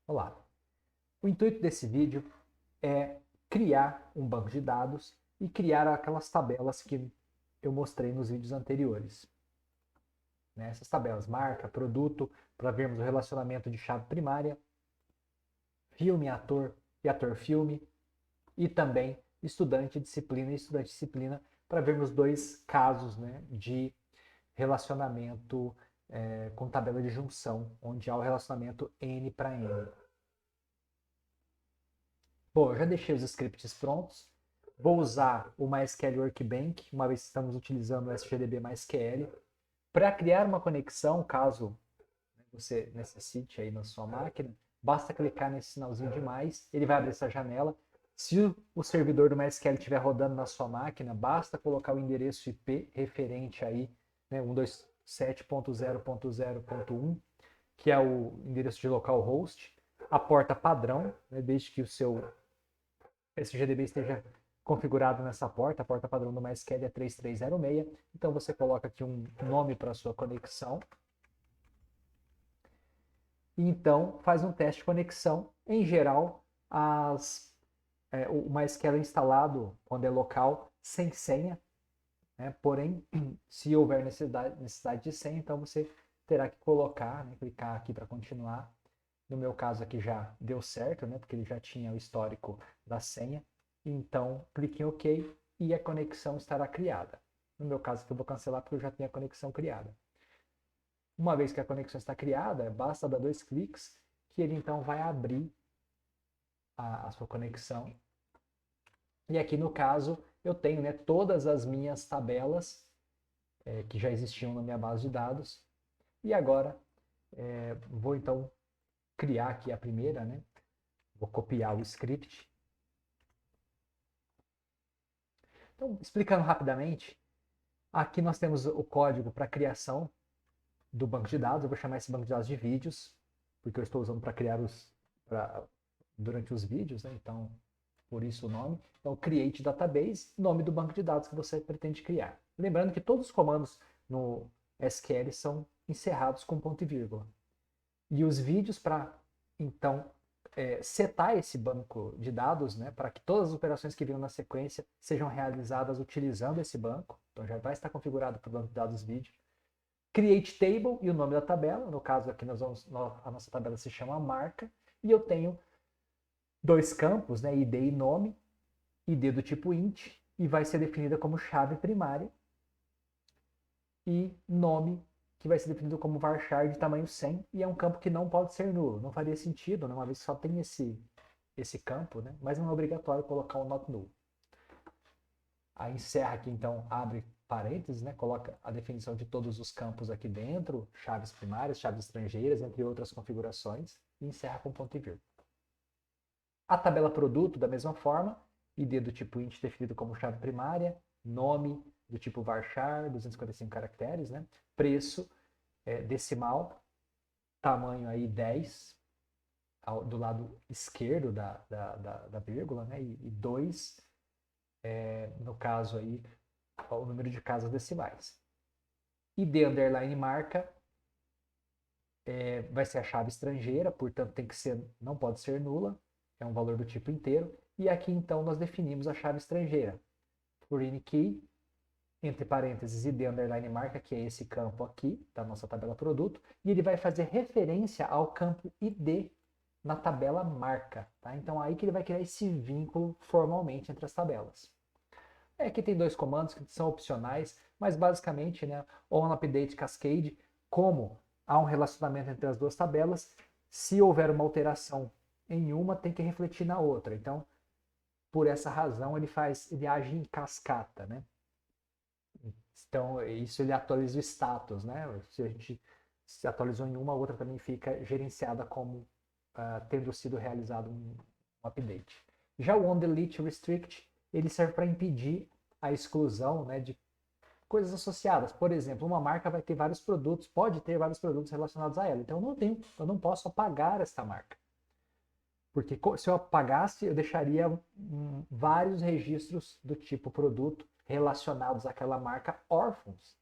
Olá! O intuito desse vídeo é criar um banco de dados e criar aquelas tabelas que eu mostrei nos vídeos anteriores. Essas tabelas, marca, produto, para vermos o relacionamento de chave primária, filme, ator e ator-filme, e também estudante, disciplina e estudante-disciplina, para vermos dois casos de relacionamento com tabela de junção, onde há o relacionamento N para N. Bom, eu já deixei os scripts prontos. Vou usar o MySQL Workbench, uma vez que estamos utilizando o SGDB MySQL, para criar uma conexão, caso você necessite aí na sua máquina, basta clicar nesse sinalzinho de mais, ele vai abrir essa janela. Se o servidor do MySQL estiver rodando na sua máquina, basta colocar o endereço IP referente aí, 127.0.0.1, que é o endereço de localhost, a porta padrão, desde que o seu SGDB esteja configurado nessa porta, a porta padrão do MySQL é 3306, então você coloca aqui um nome para a sua conexão, e então faz um teste de conexão. Em geral, o MySQL é instalado quando é local, sem senha, porém, se houver necessidade de senha, então você terá que colocar, clicar aqui para continuar. No meu caso aqui já deu certo, porque ele já tinha o histórico da senha. Então, clique em OK e a conexão estará criada. No meu caso aqui eu vou cancelar porque eu já tenho a conexão criada. Uma vez que a conexão está criada, basta dar 2 cliques que ele então vai abrir a sua conexão. E aqui no caso eu tenho todas as minhas tabelas que já existiam na minha base de dados. E agora vou então criar aqui a primeira, Vou copiar o script. Então, explicando rapidamente, aqui nós temos o código para a criação do banco de dados. Eu vou chamar esse banco de dados de vídeos, porque eu estou usando para criar durante os vídeos, então por isso o nome. Então, create database, nome do banco de dados que você pretende criar. Lembrando que todos os comandos no SQL são encerrados com ponto e vírgula. E os vídeos para, então, setar esse banco de dados, para que todas as operações que virão na sequência sejam realizadas utilizando esse banco. Então já vai estar configurado para o banco de dados vídeo. Create table e o nome da tabela. No caso aqui a nossa tabela se chama marca. E eu tenho dois campos, ID e nome, ID do tipo int, e vai ser definida como chave primária, e nome, que vai ser definido como varchar de tamanho 100, e é um campo que não pode ser nulo. Não faria sentido, uma vez que só tem esse campo, mas não é obrigatório colocar o not null. Aí encerra aqui, então, abre parênteses, coloca a definição de todos os campos aqui dentro, chaves primárias, chaves estrangeiras, entre outras configurações, e encerra com ponto e vírgula. A tabela produto, da mesma forma, ID do tipo int definido como chave primária, nome do tipo varchar, 255 caracteres, preço decimal, tamanho aí 10, do lado esquerdo da vírgula, e 2, no caso aí, o número de casas decimais. ID underline marca vai ser a chave estrangeira, portanto não pode ser nula, é um valor do tipo inteiro. E aqui então nós definimos a chave estrangeira. Foreign key, entre parênteses, ID underline marca, que é esse campo aqui da nossa tabela produto, e ele vai fazer referência ao campo ID na tabela marca. Tá? Então aí que ele vai criar esse vínculo formalmente entre as tabelas. Aqui tem dois comandos que são opcionais, mas basicamente, on update cascade, como há um relacionamento entre as duas tabelas, se houver uma alteração em uma, tem que refletir na outra. Então, por essa razão, ele age em cascata, Então, isso ele atualiza o status, Se a gente se atualizou em uma, a outra também fica gerenciada como tendo sido realizado um update. Já o onDelete restrict, ele serve para impedir a exclusão de coisas associadas. Por exemplo, uma marca vai ter vários produtos, pode ter vários produtos relacionados a ela. Então eu não posso apagar esta marca. Porque se eu apagasse, eu deixaria vários registros do tipo produto relacionados àquela marca órfãos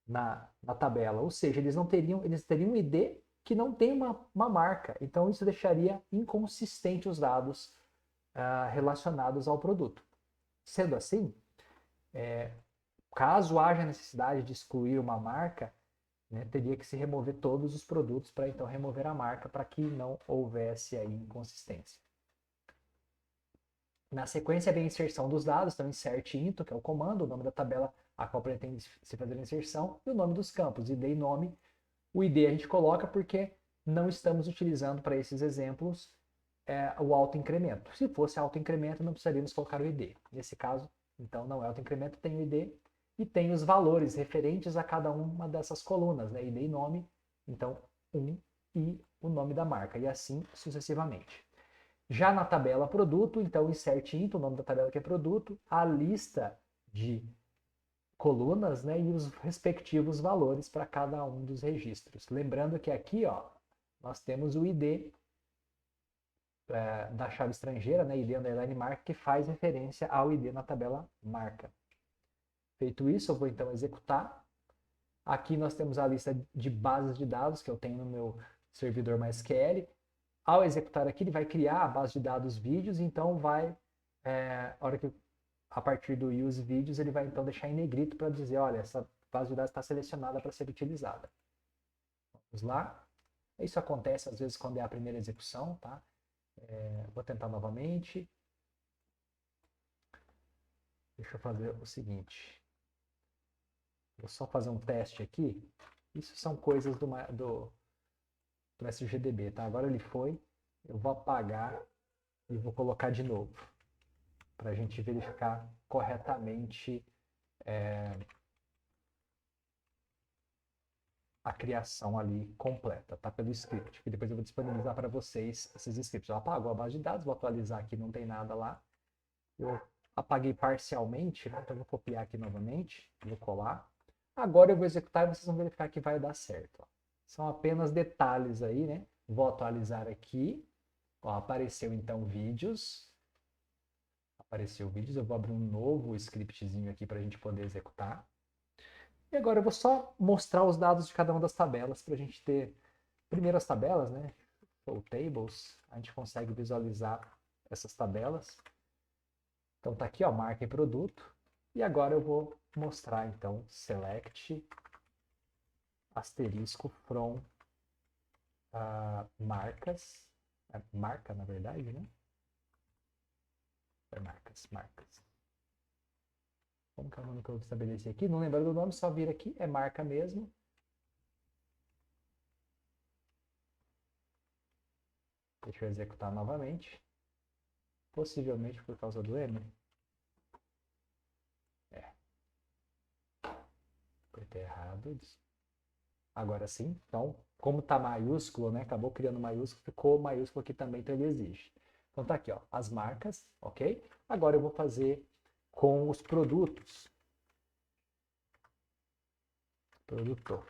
na tabela. Ou seja, eles teriam um ID que não tem uma marca. Então, isso deixaria inconsistente os dados relacionados ao produto. Sendo assim, caso haja necessidade de excluir uma marca, né, teria que se remover todos os produtos para então remover a marca para que não houvesse aí inconsistência. Na sequência vem a inserção dos dados, então insert into, que é o comando, o nome da tabela a qual pretende se fazer a inserção, e o nome dos campos, ID e nome. O ID a gente coloca porque não estamos utilizando para esses exemplos o autoincremento. Se fosse autoincremento, não precisaríamos colocar o ID. Nesse caso, então, não é autoincremento, tem o ID e tem os valores referentes a cada uma dessas colunas, né? ID e nome, então, e o nome da marca, e assim sucessivamente. Já na tabela produto, então, insert into, o nome da tabela que é produto, a lista de colunas, né, e os respectivos valores para cada um dos registros. Lembrando que aqui, ó, nós temos o ID da chave estrangeira, né, ID underline marca, que faz referência ao ID na tabela marca. Feito isso, eu vou então executar. Aqui nós temos a lista de bases de dados que eu tenho no meu servidor MySQL. Ao executar aqui, ele vai criar a base de dados vídeos, então vai, a partir do use vídeos, ele vai então deixar em negrito para dizer, olha, essa base de dados está selecionada para ser utilizada. Vamos lá. Isso acontece às vezes quando é a primeira execução, tá? Vou tentar novamente. Deixa eu fazer o seguinte. Vou só fazer um teste aqui. Isso são coisas do SGDB, tá? Agora ele foi. Eu vou apagar e vou colocar de novo. Para a gente verificar corretamente a criação ali completa, tá? Pelo script, que depois eu vou disponibilizar para vocês esses scripts. Eu apago a base de dados, vou atualizar aqui, não tem nada lá. Eu apaguei parcialmente, né? Então eu vou copiar aqui novamente, vou colar. Agora eu vou executar e vocês vão verificar que vai dar certo. Ó. São apenas detalhes aí, né? Vou atualizar aqui. Ó, apareceu então vídeos. Apareceu vídeos, eu vou abrir um novo scriptzinho aqui para a gente poder executar. E agora eu vou só mostrar os dados de cada uma das tabelas para a gente ter, primeiro as tabelas, né? Ou tables, a gente consegue visualizar essas tabelas. Então tá aqui, ó, marca e produto. E agora eu vou mostrar então select asterisco from marcas. Marca, na verdade, né? Marcas. Como que é o nome que eu estabeleci aqui? Não lembro do nome, só vir aqui, é marca mesmo. Deixa eu executar novamente. Possivelmente por causa do M. Apertei errado. Agora sim. Então, como está maiúsculo, né? Acabou criando maiúsculo, ficou maiúsculo aqui também, então ele exige. Então tá aqui, ó, as marcas, ok? Agora eu vou fazer com os produtos. Produtor.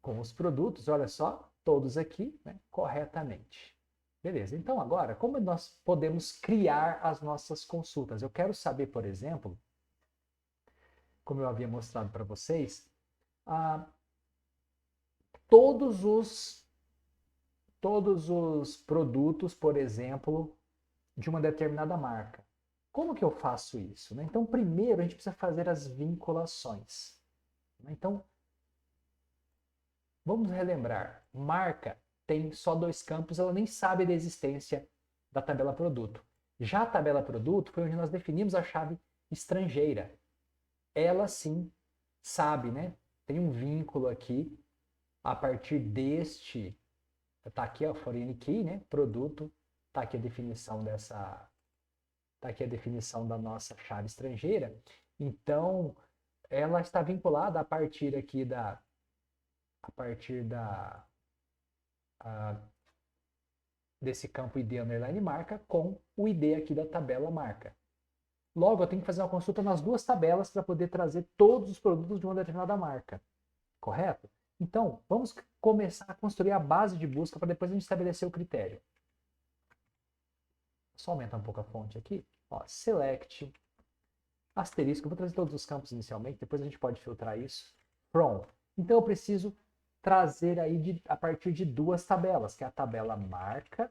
Com os produtos, olha só, todos aqui, né, corretamente. Beleza, então agora, como nós podemos criar as nossas consultas? Eu quero saber, por exemplo, como eu havia mostrado para vocês, todos os produtos, por exemplo, de uma determinada marca. Como que eu faço isso? Né? Então, primeiro a gente precisa fazer as vinculações. Então, vamos relembrar. Marca tem só dois campos, ela nem sabe da existência da tabela produto. Já a tabela produto foi onde nós definimos a chave estrangeira. Ela sim sabe, né? Tem um vínculo aqui a partir deste, tá aqui ó, foreign key, né? Produto, tá aqui a definição dessa, tá aqui a definição da nossa chave estrangeira. Então, ela está vinculada a partir aqui desse campo ID underline marca com o ID aqui da tabela marca. Logo, eu tenho que fazer uma consulta nas duas tabelas para poder trazer todos os produtos de uma determinada marca. Correto? Então, vamos começar a construir a base de busca para depois a gente estabelecer o critério. Só aumentar um pouco a fonte aqui. Ó, select, asterisco, eu vou trazer todos os campos inicialmente, depois a gente pode filtrar isso. From. Então eu preciso trazer aí a partir de duas tabelas, que é a tabela marca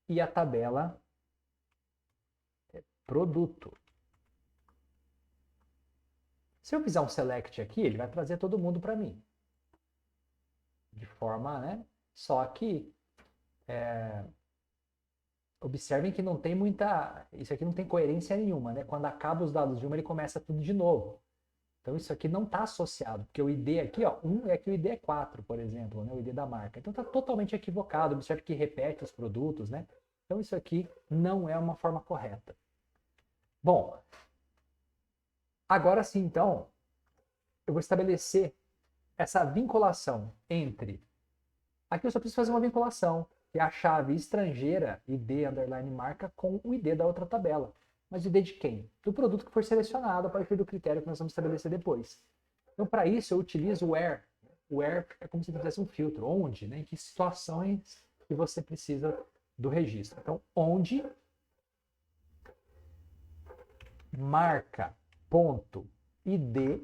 e a tabela produto. Se eu fizer um select aqui, ele vai trazer todo mundo para mim. De forma, né? Só que observem que não tem muita... Isso aqui não tem coerência nenhuma, né? Quando acaba os dados de uma, ele começa tudo de novo. Então isso aqui não está associado, porque o ID aqui, ó, 1 é que o ID é 4, por exemplo, né? O ID da marca. Então está totalmente equivocado. Observe que repete os produtos, né? Então isso aqui não é uma forma correta. Bom, agora sim, então, eu vou estabelecer essa vinculação entre... Aqui eu só preciso fazer uma vinculação, que é a chave estrangeira, ID underline marca, com o ID da outra tabela. Mas o ID de quem? Do produto que for selecionado a partir do critério que nós vamos estabelecer depois. Então, para isso, eu utilizo o where. O where é como se fizesse um filtro. Onde, né? Em que situações que você precisa do registro. Então, onde marca ponto ID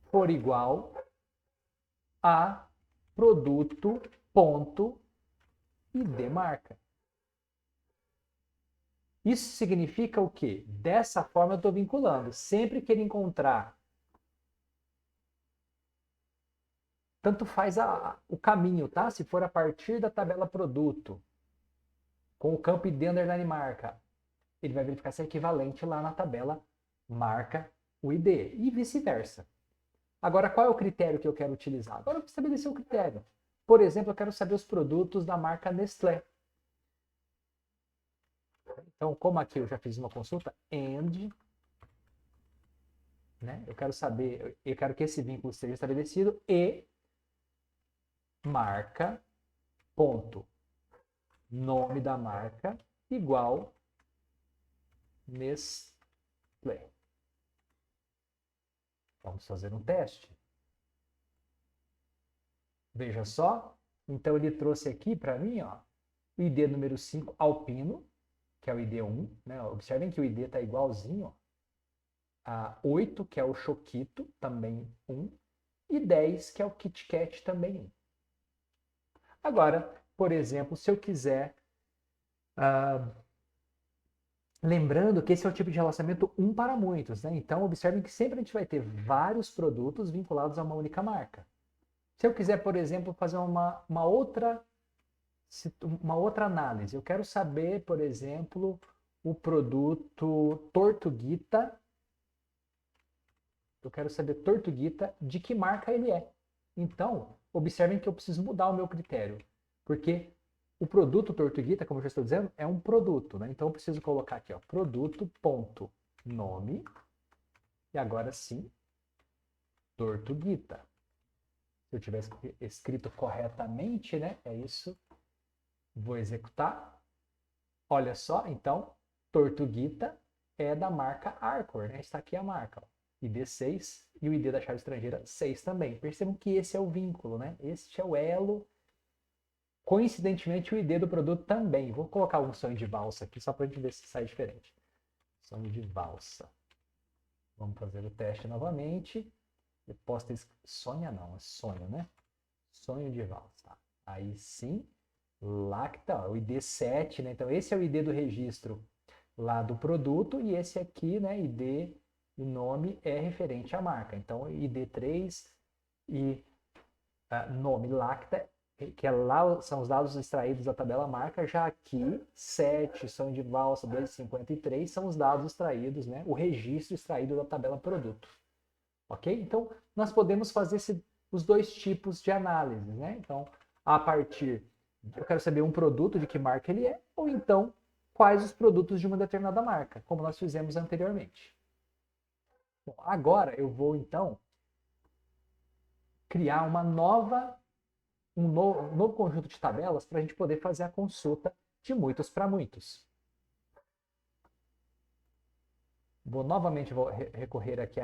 for igual a produto ponto ID marca. Isso significa o quê? Dessa forma eu estou vinculando. Sempre que ele encontrar, tanto faz o caminho, tá? Se for a partir da tabela produto, com o campo ID underline marca, ele vai verificar se é equivalente lá na tabela marca o ID e vice-versa. Agora, qual é o critério que eu quero utilizar? Agora eu vou estabelecer um critério. Por exemplo, eu quero saber os produtos da marca Nestlé. Então, como aqui eu já fiz uma consulta, and, né? Eu quero saber, eu quero que esse vínculo seja estabelecido e marca, ponto, nome da marca, igual Nestlé. Vamos fazer um teste. Veja só. Então, ele trouxe aqui para mim, ó, o ID número 5, Alpino, que é o ID 1. Né? Observem que o ID está igualzinho, ó, a 8, que é o Choquito, também 1, e 10, que é o Kit Kat, também 1. Agora, por exemplo, se eu quiser... lembrando que esse é o tipo de relacionamento um para muitos, né? Então, observem que sempre a gente vai ter vários produtos vinculados a uma única marca. Se eu quiser, por exemplo, fazer uma outra análise, eu quero saber, por exemplo, o produto Tortuguita. Eu quero saber Tortuguita de que marca ele é. Então, observem que eu preciso mudar o meu critério, porque o produto Tortuguita, como eu já estou dizendo, é um produto, né? Então eu preciso colocar aqui, ó, produto.nome e agora sim, Tortuguita. Se eu tivesse escrito corretamente, né? É isso. Vou executar. Olha só, então, Tortuguita é da marca Arcor, né? Está aqui a marca, ó. ID 6 e o ID da chave estrangeira 6 também. Percebam que esse é o vínculo, né? Este é o elo. Coincidentemente, o ID do produto também. Vou colocar um sonho de valsa aqui, só para a gente ver se sai diferente. Sonho de valsa. Vamos fazer o teste novamente. Eu posso ter... Sonha não, é sonho, né? Sonho de valsa. Aí sim, lá que tá, o ID 7, né? Então esse é o ID do registro lá do produto e esse aqui, né, ID e nome é referente à marca. Então ID 3 e nome Lacta, que é lá são os dados extraídos da tabela marca, já aqui 7, sonho de valsa 253 são os dados extraídos, né, o registro extraído da tabela produto. Ok? Então nós podemos fazer os dois tipos de análise, né? Então, a partir, eu quero saber um produto, de que marca ele é, ou então, quais os produtos de uma determinada marca, como nós fizemos anteriormente. Bom, agora eu vou, então, criar um novo conjunto de tabelas para a gente poder fazer a consulta de muitos para muitos. Novamente vou recorrer aqui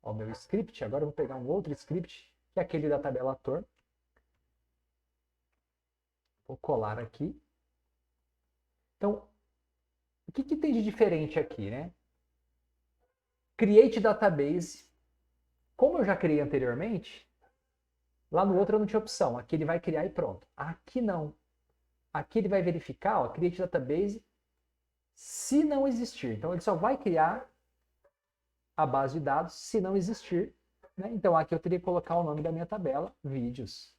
ao meu script. Agora eu vou pegar um outro script, que é aquele da tabela ator. Vou colar aqui. Então, o que tem de diferente aqui, né? Create database Como eu já criei anteriormente, lá no outro eu não tinha opção. Aqui ele vai criar e pronto. Aqui não. Aqui ele vai verificar, ó, create database, se não existir. Então ele só vai criar a base de dados se não existir. Né? Então aqui eu teria que colocar o nome da minha tabela, vídeos.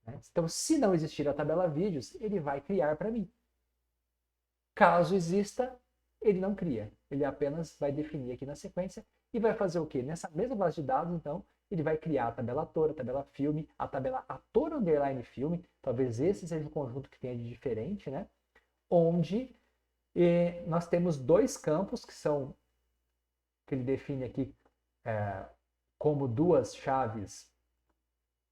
Né? Então se não existir a tabela vídeos, ele vai criar para mim. Caso exista, ele não cria. Ele apenas vai definir aqui na sequência e vai fazer o quê? Nessa mesma base de dados, então, ele vai criar a tabela ator, a tabela filme, a tabela ator underline filme. Talvez esse seja o conjunto que tenha de diferente, né? Onde nós temos dois campos que são que ele define aqui como duas chaves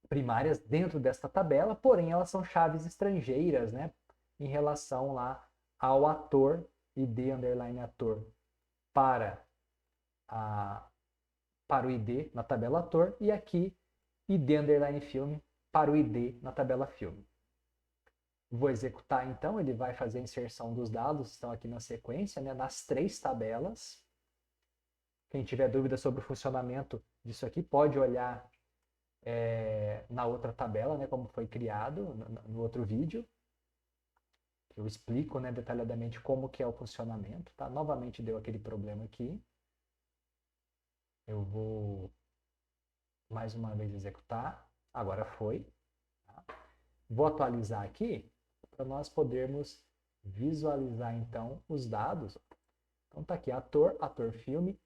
primárias dentro desta tabela, porém elas são chaves estrangeiras, né? Em relação lá ao ator, id underline ator, para o id na tabela ator, e aqui id underline filme para o id na tabela filme. Vou executar então, ele vai fazer a inserção dos dados, estão aqui na sequência, né, nas três tabelas. Quem tiver dúvida sobre o funcionamento disso aqui, pode olhar na outra tabela, né, como foi criado no outro vídeo. Eu explico, né, detalhadamente como que é o funcionamento. Tá? Novamente deu aquele problema aqui. Eu vou mais uma vez executar. Agora foi. Tá? Vou atualizar aqui para nós podermos visualizar então os dados. Então tá aqui ator, ator filme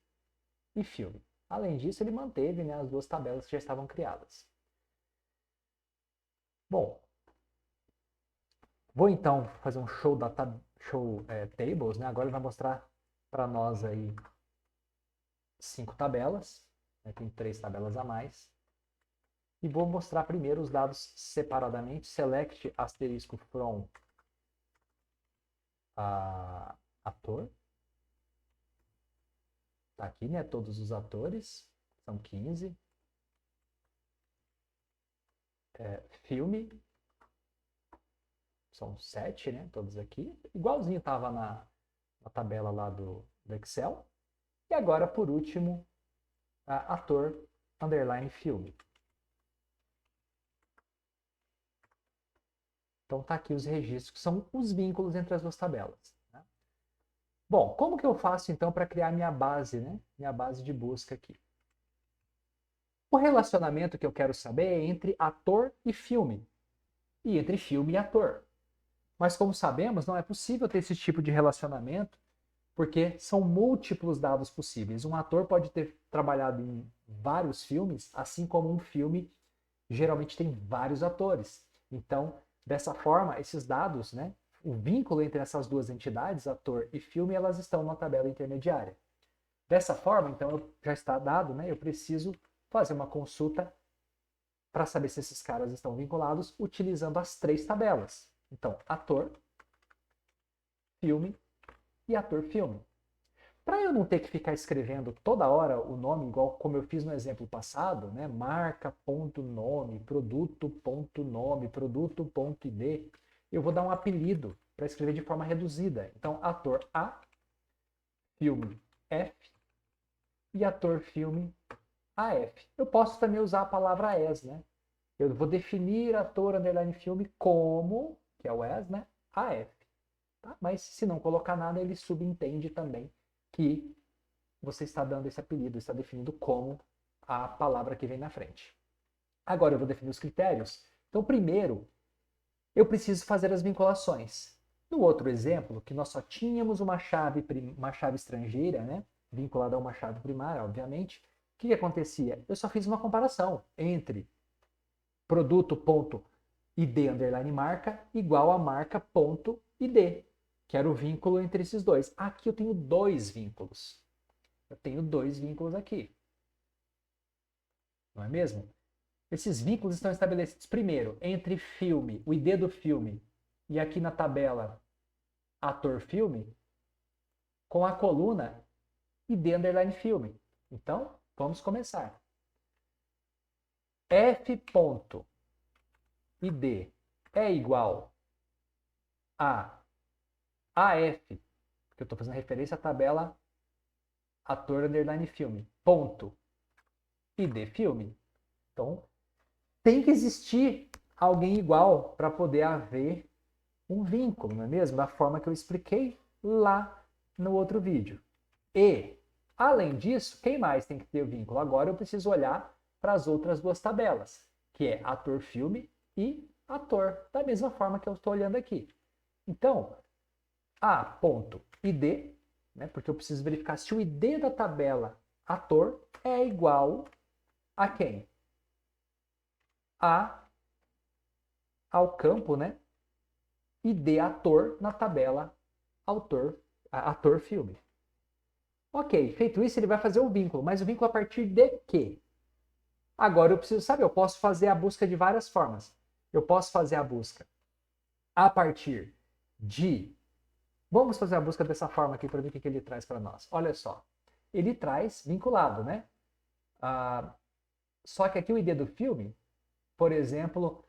e filme. Além disso, ele manteve, né, as duas tabelas que já estavam criadas. Bom, vou então fazer um show tables, né? Agora ele vai mostrar para nós aí 5 tabelas, né? Tem 3 tabelas a mais. E vou mostrar primeiro os dados separadamente. Select asterisco from ator. Tá aqui, né? Todos os atores. São 15. Filme. São 7, né? Todos aqui. Igualzinho estava na tabela lá do Excel. E agora, por último, ator underline filme. Então tá aqui os registros, que são os vínculos entre as duas tabelas. Né? Bom, como que eu faço então para criar minha base, né? Minha base de busca aqui? O relacionamento que eu quero saber é entre ator e filme, e entre filme e ator. Mas como sabemos, não é possível ter esse tipo de relacionamento, porque são múltiplos dados possíveis. Um ator pode ter trabalhado em vários filmes, assim como um filme geralmente tem vários atores. Então, dessa forma, esses dados, né, o vínculo entre essas duas entidades, ator e filme, elas estão na tabela intermediária. Dessa forma, então, já está dado, né, eu preciso fazer uma consulta para saber se esses caras estão vinculados utilizando as 3 tabelas. Então, ator, filme e ator-filme. Para eu não ter que ficar escrevendo toda hora o nome, igual como eu fiz no exemplo passado, né? Marca.nome, produto.nome, produto.id, eu vou dar um apelido para escrever de forma reduzida. Então, ator A, filme F e ator filme AF. Eu posso também usar a palavra as, né? Eu vou definir ator underline filme como, que é o as, né? AF. Tá? Mas se não colocar nada, ele subentende também que você está dando esse apelido, está definindo como a palavra que vem na frente. Agora eu vou definir os critérios. Então, primeiro, eu preciso fazer as vinculações. No outro exemplo, que nós só tínhamos uma chave estrangeira, né, vinculada a uma chave primária, obviamente, o que acontecia? Eu só fiz uma comparação entre produto.id underline marca igual a marca.id, que era o vínculo entre esses dois. Aqui eu tenho 2 vínculos. Eu tenho 2 vínculos aqui. Não é mesmo? Esses vínculos estão estabelecidos primeiro entre filme, o ID do filme, e aqui na tabela ator filme, com a coluna ID underline filme. Então, vamos começar. F.id é igual a AF, que eu estou fazendo referência à tabela ator underline filme, ponto ID filme. Então, tem que existir alguém igual para poder haver um vínculo, não é mesmo? Da forma que eu expliquei lá no outro vídeo. E, além disso, quem mais tem que ter o vínculo? Agora eu preciso olhar para as outras duas tabelas, que é ator-filme e ator, da mesma forma que eu estou olhando aqui. Então, A.id, né, porque eu preciso verificar se o ID da tabela ator é igual a quem? Ao campo, né? ID ator na tabela ator-filme. Ok, feito isso, ele vai fazer o vínculo, mas o vínculo a partir de quê? Agora eu preciso saber, eu posso fazer a busca de várias formas. Eu posso fazer a busca a partir de... Vamos fazer a busca dessa forma aqui para ver o que ele traz para nós. Olha só, ele traz vinculado, né? Só que aqui o ID do filme, por exemplo,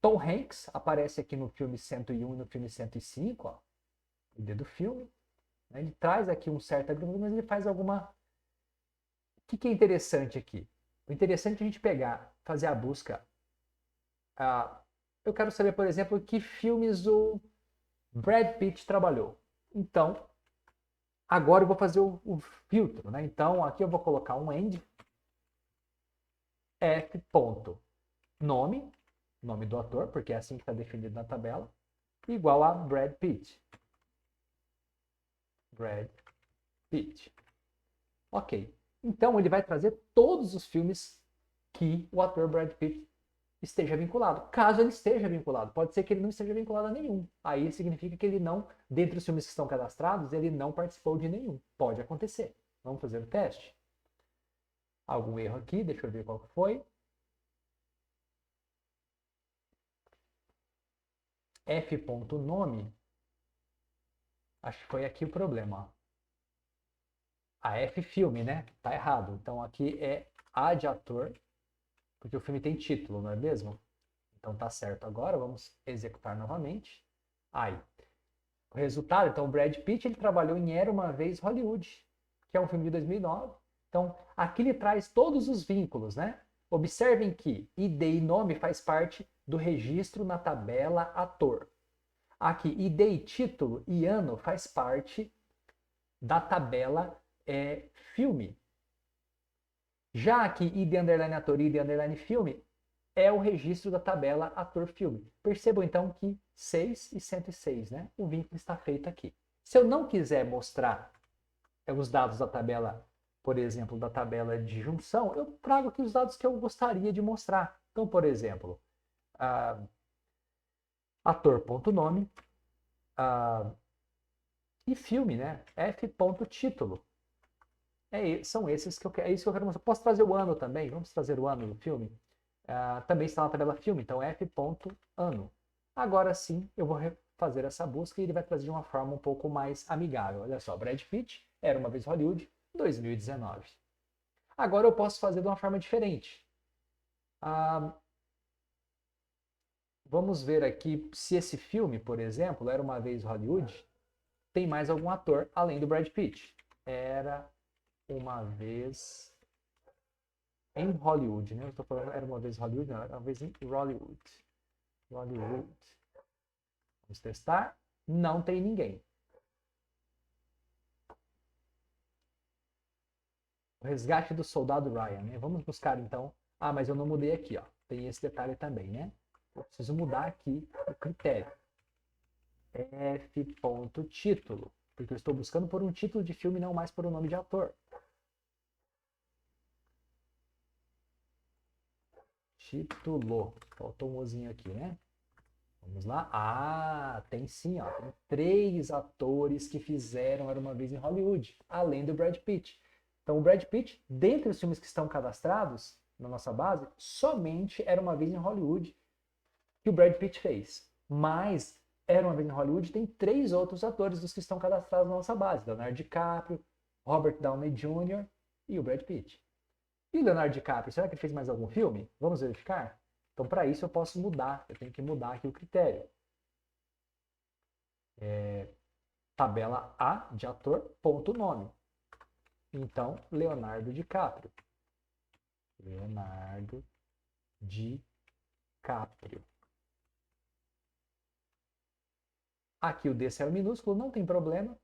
Tom Hanks aparece aqui no filme 101 e no filme 105, ó, o ID do filme. Ele traz aqui um certo agrupamento, mas ele faz alguma... O que é interessante aqui? O interessante é a gente pegar, fazer a busca. Eu quero saber, por exemplo, que filmes o Brad Pitt trabalhou. Então, agora eu vou fazer o filtro, né? Então, aqui eu vou colocar um end, f.nome, nome do ator, porque é assim que está definido na tabela, igual a Brad Pitt. Brad Pitt. Ok. Então, ele vai trazer todos os filmes que o ator Brad Pitt esteja vinculado. Caso ele esteja vinculado, pode ser que ele não esteja vinculado a nenhum. Aí significa que ele não, dentre os filmes que estão cadastrados, ele não participou de nenhum. Pode acontecer. Vamos fazer o teste? Algum erro aqui, deixa eu ver qual foi. F.nome, acho que foi aqui o problema. Ó. A F filme, né? Tá errado. Então aqui é A de ator, porque o filme tem título, não é mesmo? Então tá certo. Agora vamos executar novamente. Aí, o resultado, então o Brad Pitt ele trabalhou em Era Uma Vez Hollywood, que é um filme de 2009. Então aqui ele traz todos os vínculos, né? Observem que ID e nome faz parte do registro na tabela ator. Aqui ID e título e ano faz parte da tabela filme. Já aqui ID underline ator e ID underline filme é o registro da tabela ator-filme. Percebam então que 6 e 106, né? O vínculo está feito aqui. Se eu não quiser mostrar os dados da tabela, por exemplo, da tabela de junção, eu trago aqui os dados que eu gostaria de mostrar. Então, por exemplo, ator.nome e filme, né? F.título. São esses que eu quero, é isso que eu quero mostrar. Posso trazer o ano também? Vamos trazer o ano do filme? Também está na tabela filme, então F.ano. Agora sim, eu vou fazer essa busca e ele vai trazer de uma forma um pouco mais amigável. Olha só, Brad Pitt, Era Uma Vez Hollywood, 2019. Agora eu posso fazer de uma forma diferente. Vamos ver aqui se esse filme, por exemplo, Era Uma Vez Hollywood, tem mais algum ator além do Brad Pitt. Era Uma Vez em Hollywood, né? Eu estou falando Era Uma Vez Hollywood, não, Era Uma Vez em Hollywood. Hollywood. Vamos testar. Não tem ninguém. O resgate do soldado Ryan, né? Vamos buscar então. Mas eu não mudei aqui, ó. Tem esse detalhe também, né? Eu preciso mudar aqui o critério. F.título. Porque eu estou buscando por um título de filme, não mais por um nome de ator. Título. Faltou um ozinho aqui, né? Vamos lá. Tem sim, ó. Tem 3 atores que fizeram Era Uma Vez em Hollywood, além do Brad Pitt. Então, o Brad Pitt, dentre os filmes que estão cadastrados na nossa base, somente Era Uma Vez em Hollywood que o Brad Pitt fez. Mas Era Uma Vez em Hollywood tem 3 outros atores dos que estão cadastrados na nossa base. Leonardo DiCaprio, Robert Downey Jr. e o Brad Pitt. E o Leonardo DiCaprio, será que ele fez mais algum filme? Vamos verificar? Então, para isso, eu posso mudar. Eu tenho que mudar aqui o critério. Tabela A de ator, ponto nome. Então, Leonardo DiCaprio. Leonardo DiCaprio. Aqui o D saiu minúsculo, não tem problema.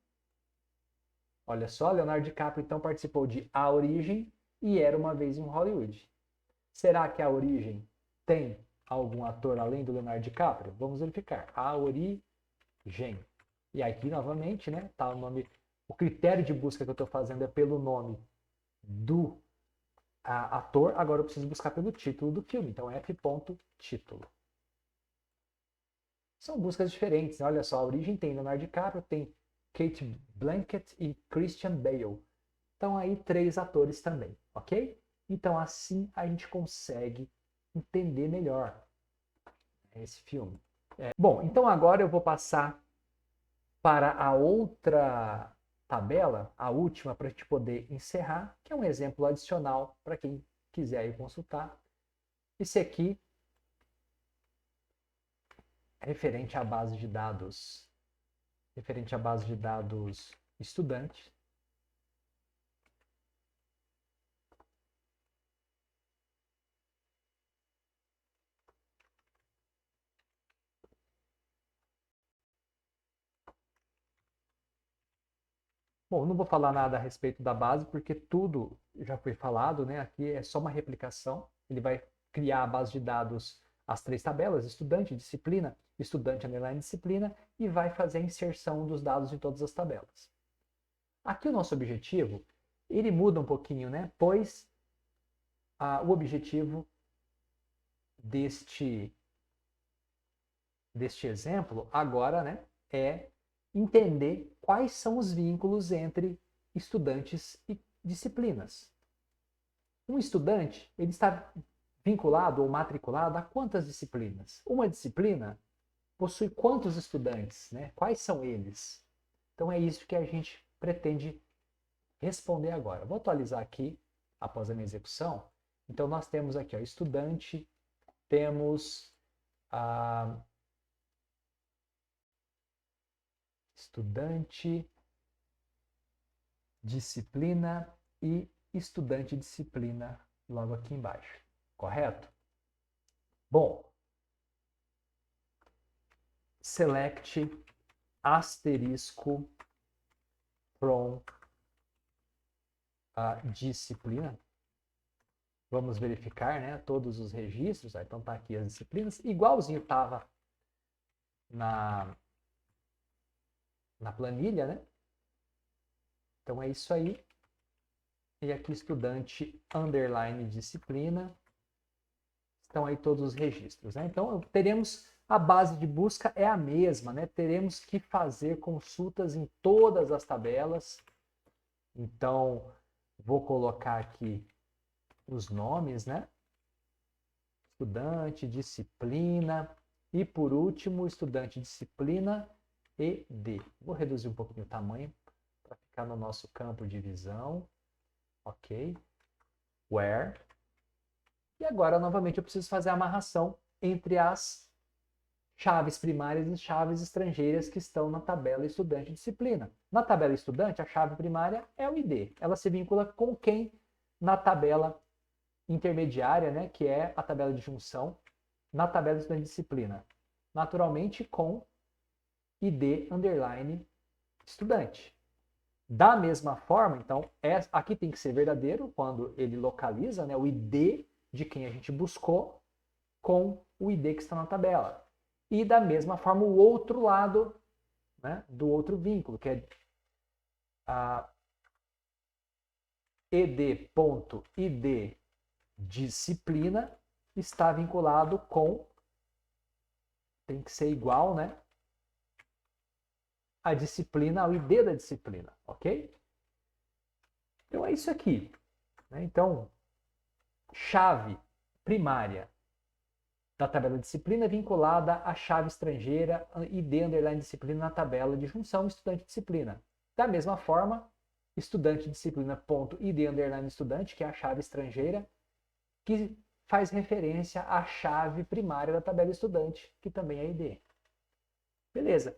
Olha só, Leonardo DiCaprio então participou de A Origem e Era Uma Vez em Hollywood. Será que A Origem tem algum ator além do Leonardo DiCaprio? Vamos verificar. A Origem. E aqui, novamente, né, tá o nome. O critério de busca que eu estou fazendo é pelo nome do ator. Agora eu preciso buscar pelo título do filme. Então, F. Título. São buscas diferentes. Né? Olha só, A Origem tem Leonardo DiCaprio, tem Kate Blanchett e Christian Bale. Então, aí, 3 atores também, ok? Então, assim a gente consegue entender melhor esse filme. Bom, então agora eu vou passar para a outra tabela, a última, para a gente poder encerrar, que é um exemplo adicional para quem quiser ir consultar. Esse aqui é referente à base de dados, estudante. Bom, não vou falar nada a respeito da base, porque tudo já foi falado, né? Aqui é só uma replicação. Ele vai criar a base de dados, as 3 tabelas, estudante, disciplina, estudante, underline, disciplina, e vai fazer a inserção dos dados em todas as tabelas. Aqui o nosso objetivo, ele muda um pouquinho, né? Pois o objetivo deste exemplo agora, né, é entender quais são os vínculos entre estudantes e disciplinas. Um estudante, ele está vinculado ou matriculado a quantas disciplinas? Uma disciplina possui quantos estudantes, né? Quais são eles? Então é isso que a gente pretende responder agora. Vou atualizar aqui após a minha execução. Então nós temos aqui, ó, estudante, temos estudante, disciplina e estudante disciplina logo aqui embaixo, correto? Bom, select asterisco from a disciplina. Vamos verificar, né, todos os registros. Então tá aqui as disciplinas, igualzinho estava na planilha, né? Então é isso aí. E aqui estudante underline disciplina. Estão aí todos os registros, né? Então teremos a base de busca é a mesma, né? Teremos que fazer consultas em todas as tabelas. Então vou colocar aqui os nomes, né? Estudante, disciplina e por último estudante, disciplina ED. Vou reduzir um pouquinho o tamanho para ficar no nosso campo de visão. Ok. Where. E agora, novamente, eu preciso fazer a amarração entre as chaves primárias e chaves estrangeiras que estão na tabela estudante-disciplina. Na tabela estudante, a chave primária é o ID. Ela se vincula com quem na tabela intermediária, né, que é a tabela de junção, na tabela estudante-disciplina. Naturalmente, com ID underline estudante. Da mesma forma, então, aqui tem que ser verdadeiro quando ele localiza, né, o ID de quem a gente buscou com o ID que está na tabela. E da mesma forma o outro lado, né, do outro vínculo, que é a ed.id disciplina está vinculado com, tem que ser igual, né, a disciplina, ao ID da disciplina, ok? Então é isso aqui. Né? Então, chave primária da tabela de disciplina vinculada à chave estrangeira ID underline disciplina na tabela de junção estudante-disciplina. Da mesma forma, estudante-disciplina.id underline estudante, que é a chave estrangeira, que faz referência à chave primária da tabela estudante, que também é ID. Beleza.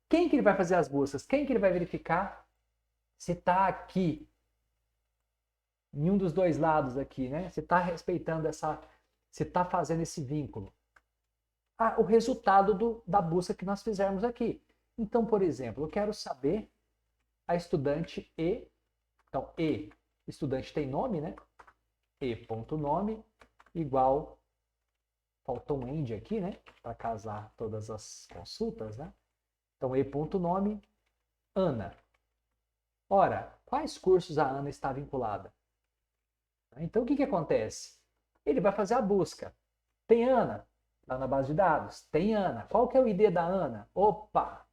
Quem que ele vai fazer as buscas? Quem que ele vai verificar se está aqui em um dos dois lados aqui, né? Você está respeitando você está fazendo esse vínculo. O resultado da busca que nós fizermos aqui. Então, por exemplo, eu quero saber a estudante E. Então, E, estudante tem nome, né? E.nome igual, faltou um end aqui, né? Para casar todas as consultas, né? Então, E.nome, Ana. Ora, quais cursos a Ana está vinculada? Então, o que acontece? Ele vai fazer a busca. Tem Ana? Lá na base de dados. Tem Ana. Qual que é o ID da Ana? Opa!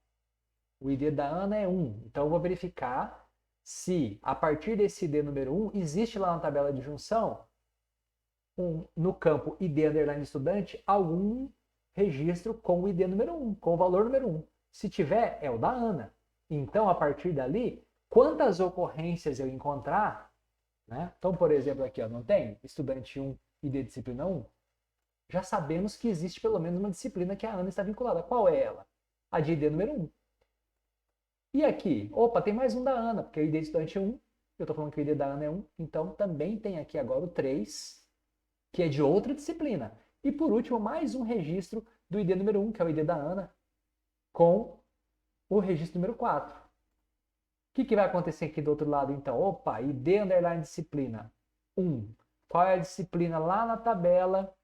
O ID da Ana é 1. Então, eu vou verificar se, a partir desse ID número 1, existe lá na tabela de junção, no campo ID underline estudante, algum registro com o ID número 1, com o valor número 1. Se tiver, é o da Ana. Então, a partir dali, quantas ocorrências eu encontrar, né? Então, por exemplo, aqui, ó, não tem estudante 1, ID disciplina 1? Já sabemos que existe pelo menos uma disciplina que a Ana está vinculada. Qual é ela? A de ID número 1. E aqui? Opa, tem mais um da Ana, porque o ID estudante é 1. Eu estou falando que o ID da Ana é 1. Então, também tem aqui agora o 3, que é de outra disciplina. E por último, mais um registro do ID número 1, que é o ID da Ana, com o registro número 4. O que vai acontecer aqui do outro lado, então? Opa, ID underline disciplina 1. Qual é a disciplina lá na tabela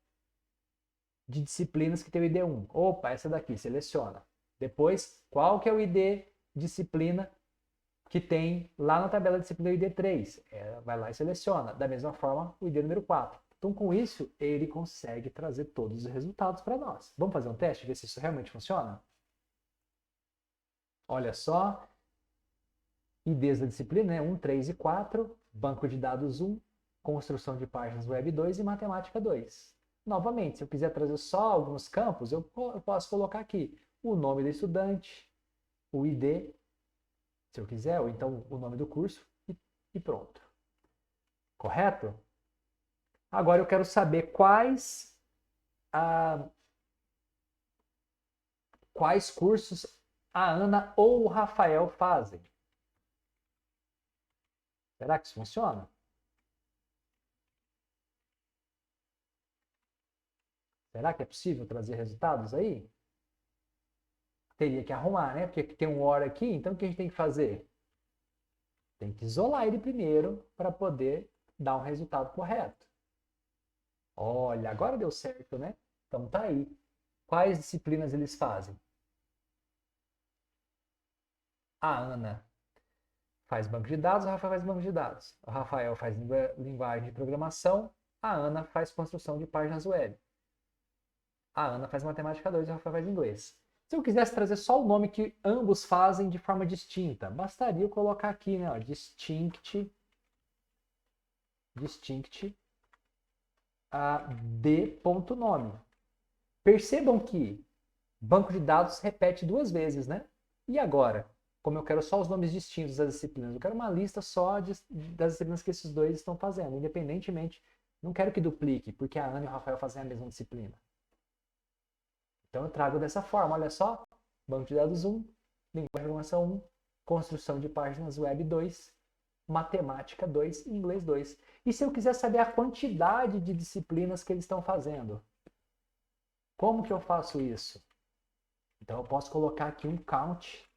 de disciplinas que tem o ID 1? Opa, essa daqui, seleciona. Depois, qual que é o ID disciplina que tem lá na tabela de disciplina o ID 3? Vai lá e seleciona. Da mesma forma, o ID número 4. Então, com isso, ele consegue trazer todos os resultados para nós. Vamos fazer um teste, ver se isso realmente funciona? Olha só. IDs da disciplina, né? 1, 3 e 4. Banco de dados 1. Construção de páginas web 2 e matemática 2. Novamente, se eu quiser trazer só alguns campos, eu posso colocar aqui o nome do estudante, o ID, se eu quiser, ou então o nome do curso, e pronto. Correto? Agora eu quero saber quais cursos a Ana ou o Rafael fazem. Será que isso funciona? Será que é possível trazer resultados aí? Teria que arrumar, né? Porque tem um OR aqui, então o que a gente tem que fazer? Tem que isolar ele primeiro para poder dar um resultado correto. Olha, agora deu certo, né? Então tá aí. Quais disciplinas eles fazem? A Ana faz banco de dados, o Rafael faz banco de dados. O Rafael faz linguagem de programação, a Ana faz construção de páginas web. A Ana faz matemática 2 e o Rafael faz inglês. Se eu quisesse trazer só o nome que ambos fazem de forma distinta, bastaria eu colocar aqui, né, ó, distinct d.nome. Percebam que banco de dados repete 2 vezes, né? E agora? Como eu quero só os nomes distintos das disciplinas, eu quero uma lista só das disciplinas que esses dois estão fazendo, independentemente. Não quero que duplique, porque a Ana e o Rafael fazem a mesma disciplina. Então eu trago dessa forma, olha só, banco de dados 1, linguagem de programação 1, construção de páginas web 2, matemática 2 e inglês 2. E se eu quiser saber a quantidade de disciplinas que eles estão fazendo? Como que eu faço isso? Então eu posso colocar aqui um count.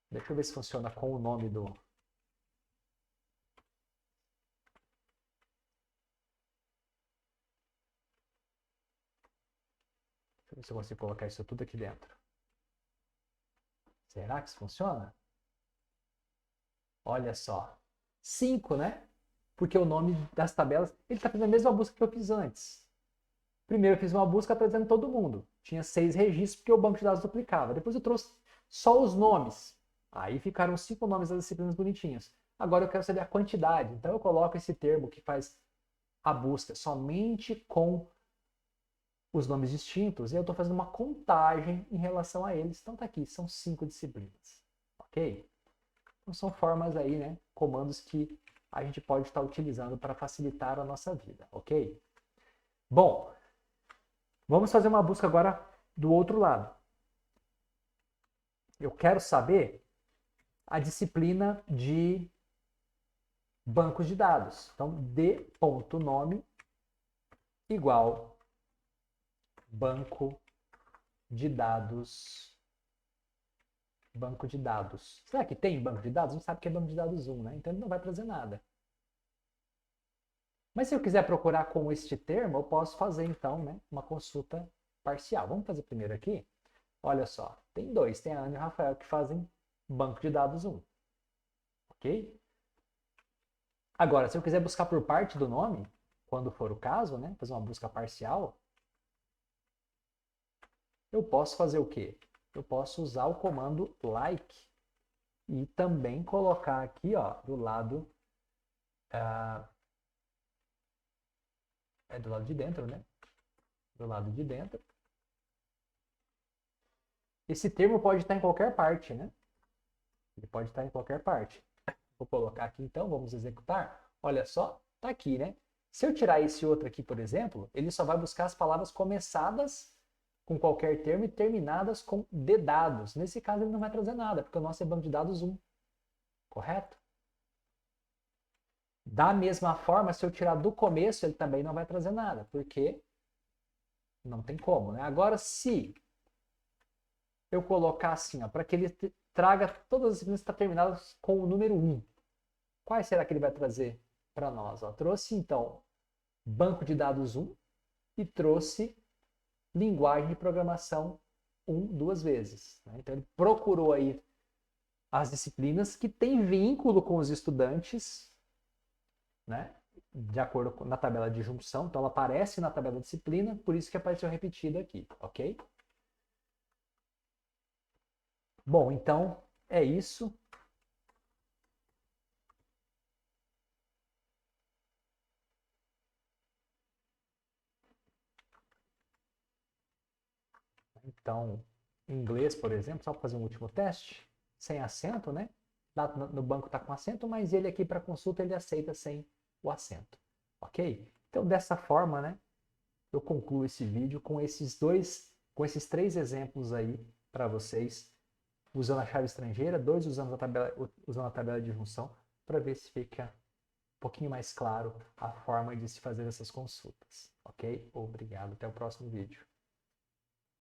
Deixa eu ver se funciona com o nome do... Deixa eu ver se eu consigo colocar isso tudo aqui dentro. Será que isso funciona? Olha só. 5, né? Porque o nome das tabelas... Ele está fazendo a mesma busca que eu fiz antes. Primeiro eu fiz uma busca trazendo todo mundo. Tinha 6 registros porque o banco de dados duplicava. Depois eu trouxe só os nomes. Aí ficaram 5 nomes das disciplinas bonitinhos. Agora eu quero saber a quantidade. Então eu coloco esse termo que faz a busca somente com os nomes distintos. E eu estou fazendo uma contagem em relação a eles. Então tá aqui, são 5 disciplinas. Ok? Então são formas aí, né? Comandos que a gente pode estar utilizando para facilitar a nossa vida. Ok? Bom, vamos fazer uma busca agora do outro lado. Eu quero saber a disciplina de bancos de dados. Então, d.nome igual banco de dados. Banco de dados. Será que tem banco de dados? Não sabe o que é banco de dados 1, né? Então ele não vai trazer nada. Mas se eu quiser procurar com este termo, eu posso fazer então, né, uma consulta parcial. Vamos fazer primeiro aqui? Olha só, tem dois, tem a Ana e o Rafael que fazem banco de dados 1. Ok? Agora, se eu quiser buscar por parte do nome, quando for o caso, né, fazer uma busca parcial, eu posso fazer o quê? Eu posso usar o comando like e também colocar aqui, ó, do lado do lado de dentro, né? Do lado de dentro. Esse termo pode estar em qualquer parte, né? Ele pode estar em qualquer parte. Vou colocar aqui então, vamos executar. Olha só, tá aqui, né? Se eu tirar esse outro aqui, por exemplo, ele só vai buscar as palavras começadas com qualquer termo e terminadas com de dados. Nesse caso ele não vai trazer nada, porque o nosso é banco de dados 1. Correto? Da mesma forma, se eu tirar do começo, ele também não vai trazer nada, porque não tem como, né? Agora, se eu colocar assim, para que ele traga todas as disciplinas que estão terminadas com o número 1, quais será que ele vai trazer para nós? Ó, trouxe, então, banco de dados 1 e trouxe linguagem de programação 1 duas vezes. Né? Então, ele procurou aí as disciplinas que têm vínculo com os estudantes, né? De acordo com na tabela de junção. Então, ela aparece na tabela de disciplina, por isso que apareceu repetida aqui, ok? Bom, então é isso. Então, em inglês, por exemplo, só para fazer um último teste, sem acento, né? Lá no banco está com acento, mas ele aqui para consulta ele aceita sem o acento, ok? Então, dessa forma, né, eu concluo esse vídeo com esses três exemplos aí para vocês, usando a chave estrangeira, dois usando a tabela de junção, para ver se fica um pouquinho mais claro a forma de se fazer essas consultas, ok? Obrigado, até o próximo vídeo.